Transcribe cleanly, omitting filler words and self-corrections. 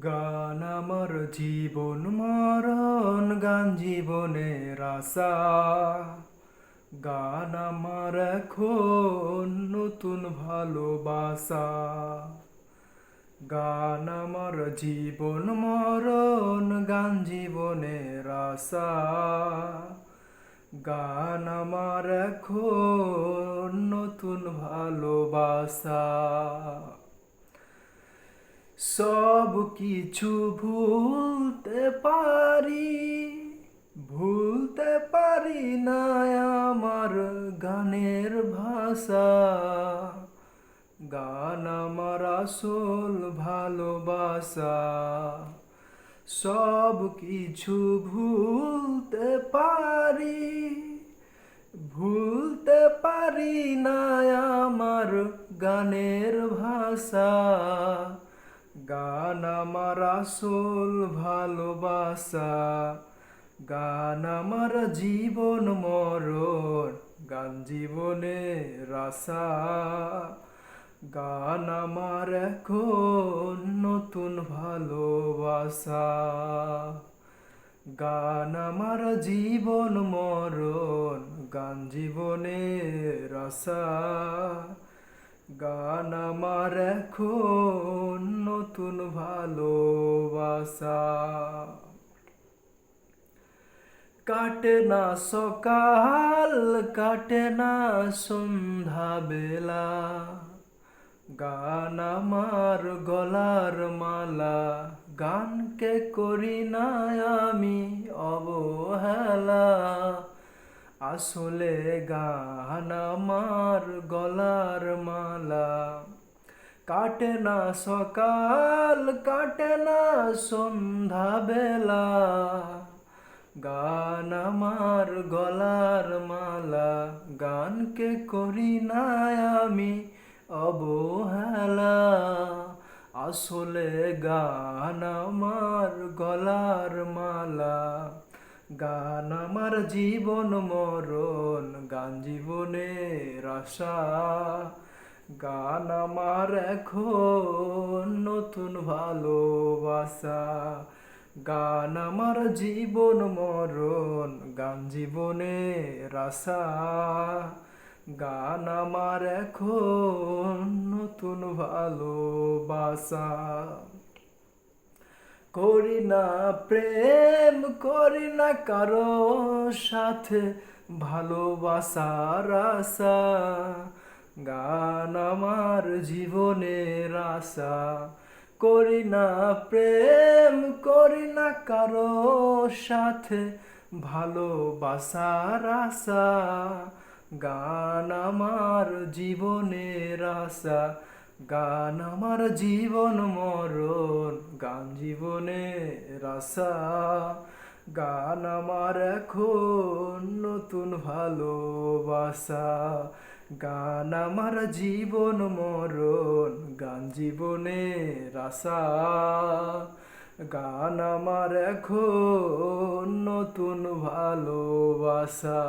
গান আমার জীবন মরণ, গান জীবনের আশা। গান আমার এখন নতুন ভালোবাসা। গান আমার জীবন মরণ, গান জীবনের আশা। গান আমার এখন নতুন ভালোবাসা। সব কিছু ভুলতে পারি না আমার গানের ভাষা। গান আমার আসল ভালোবাসা। সব কিছু ভুলতে পারি না আমার গানের ভাষা। গান আমার আসল ভালোবাসা। গান আমার জীবন মরণ, গান জীবনের আশা। গান আমার এখন নতুন ভালোবাসা। গান আমার জীবন মরণ, গান জীবনের আশা। গান আমার এখন নতুন ভালোবাসা। কাটে না সকাল, কাটে না সন্ধ্যা বেলা। গান আমার গলার মালা। গানকে করি না আমি অবহেলা। আসলে গান আমার গলার মালা। কাটে না সকাল, কাটে না সন্ধ্যা বেলা। গান আমার গলার মালা। গানকে করি না আমি অবহেলা। আসলে গান আমার গলার মালা। গান আমার জীবন মরণ, গান জীবনের আশা। গান আমার এখন নতুন ভালোবাসা। গান আমার জীবন মরণ, গান জীবনের আশা। গান আমার এখন নতুন ভালোবাসা। করি না প্রেম, করি না কারো সাথে ভালোবাসার আশা। গান আমার জীবনের আশা। করি না প্রেম, করি না কারো সাথে ভালোবাসার আশা। গান আমার জীবনের আশা। গান আমার জীবন মরণ, গান জীবনের আশা। গান আমার এখন নতুন ভালোবাসা। গান আমার জীবন মরণ, গান জীবনের আশা। গান আমার এখন নতুন ভালোবাসা।